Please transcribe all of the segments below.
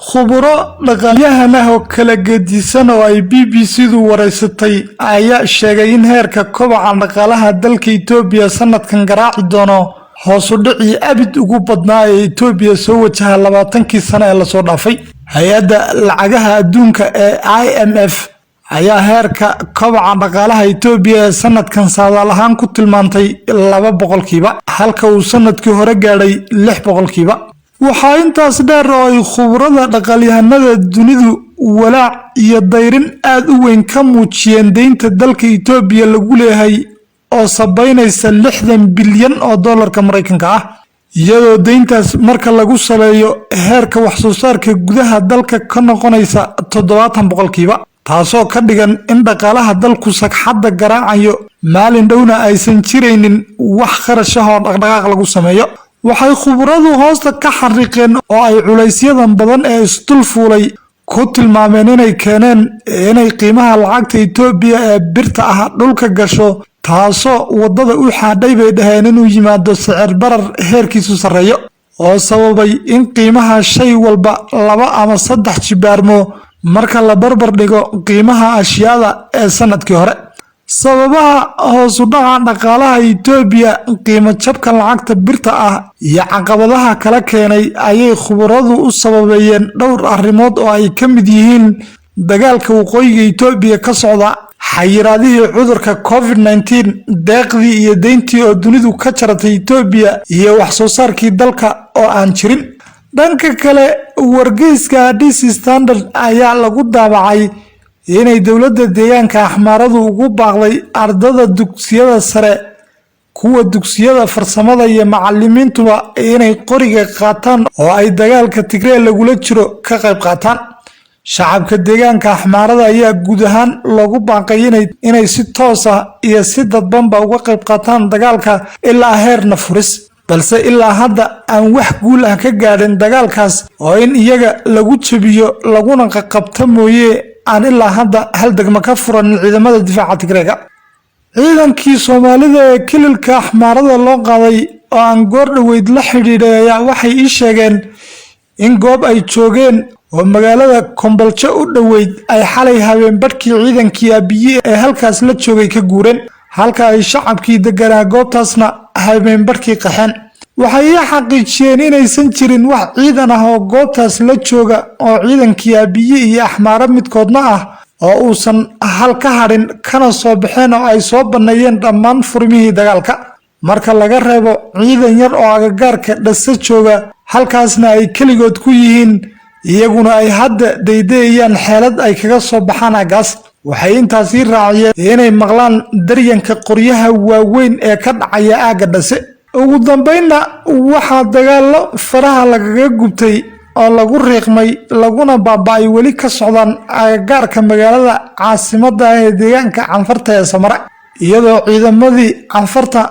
khuburo dhaqaalayahan ah oo kala gedisan oo ay BBC-du wareysatay ayaa sheegay in heerka kobaca dhaqaalaha dalka Itoobiya sanadkan garaaci doono hoos u dhicii abid ugu badnaa ee Itoobiya soo wajaha 20 sano ee la soo dhaafay. Hay'adda lacagaha adduunka ee IMF ayaa heerka kobaca dhaqaalaha Itoobiya sanadkan saadaal ahaan ku tilmaantay 2%, halka uu sanadkii hore gaadhay 6%. waxaa intaas dheer oo ay khubarada dhaqaalayahanada dunidu walaac iyo dayrin aad u weyn ka muujiyeen deynta dalka Itoobiya lagu leeyahay oo sabaynaysa 60 bilyan oo dollarka Mareykanka ah, iyadoo deyntaas marka lagu saleeyo heerka wax soo saarka gudaha dalka ka noqonaysa 70%, taasoo ka dhigan in dhaqaalaha dalku sagxadda garaacayo maalin dhowna aysan jiraynin wax kharash ah oo dhaqdhaqaaq lagu sameeyo. waxay khubaradu hoosta ka xariiqeen oo ay culeysyadan badan ee isdul fuulay ku tilmaameen inay keeneen inay qiimaha lacagta Itoobiya ee birta ah dhulka gasho, taasoo wadada u xaadhay bay dhaheen inuu yimaado sicir barar heerkiisu sareeyo oo sababay in qiimaha shay walba 2 ama 3 jibaarmo marka la barbar dhigo qiimaha ashyaada ee sanadkii hore. sababaha hoos u dhaca dhaqaalaha Itoobiya, qiimo jabka lacagta birta ah iyo caqabadaha kala keenay ayay khubaradu u sababeeyeen dhowr arrimood oo ay ka mid yihiin dagaalka waqooyiga Itoobiya ka socda, xayiraadihii cudurka COVID-19, deeqdii iyo deyntii oo dunidu ka jaratay Itoobiya, iyo wax soo saarkii dalka oo aan jirin. dhanka kale, wargeyska Addis Standard ayaa lagu daabacay inay dowladda deegaanka Axmaaradu ugu baaqday ardada dugsiyada sare, kuwa dugsiyada farsamada iyo macallimiintuba inay qoriga qaataan oo ay dagaalka Tigray lagula jiro ka qayb qaataan. shacabka deegaanka Axmaarada ayaa guud ahaan loogu baaqay inay si toos ah iyo si dadbanba uga qayb qaataan dagaalka ilaa heer nafuris, balse ilaa hadda aan wax guul ah ka gaadhin dagaalkaas oo in iyaga lagu jabiyo laguna qabto mooyee aan ilaa hadda hal degmo ka furan ciidamada difaaca Tigreega. ciidankii Soomaalida ee kililka Axmaarada loo qaaday oo aan goor dhaweyd la xidhiidhay ayaa waxay ii sheegeen in goob ay joogeen oo magaalada Komboljo u dhaweyd ay xalay habeen badhkii ciidankii Abiye ee halkaas la joogay ka guureen, halka ay shacabkii deganaa goobtaasna habeen badhkii qaxeen. waxay xaqiijiyeen inaysan jirin wax ciidan ah oo goobtaas la jooga oo ciidankii Abiye iyo Axmaara midkoodna ah oo uusan hal ka hadhin kana soo baxeen oo ay soo baneeyeen dhammaan furmihii dagaalka, marka laga reebo ciidan yar oo agagaarka dhasa jooga halkaasna ay keligood ku yihiin, iyaguna ay hadda daydayayaan xeelad ay kaga soo baxaan agaas. waxay intaasi raaciyeen inay maqlaan daryanka qoryaha waaweyn ee ka dhacaya aaga dhase. ugu dambeynna waxaa dagaalo faraha lagaga gubtay oo lagu riiqmay laguna baaba'ay weli ka socdaan agagaarka magaalada caasimadda ee deegaanka Canfarta ee Samara, iyadoo ciidamadii Canfarta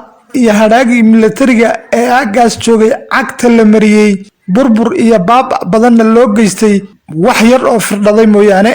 iyo hadhaagii militariga ee aagaas joogay cagta la mariyay, burbur iyo baaba badanna loo geystay, wax yar oo firdhaday mooyaane.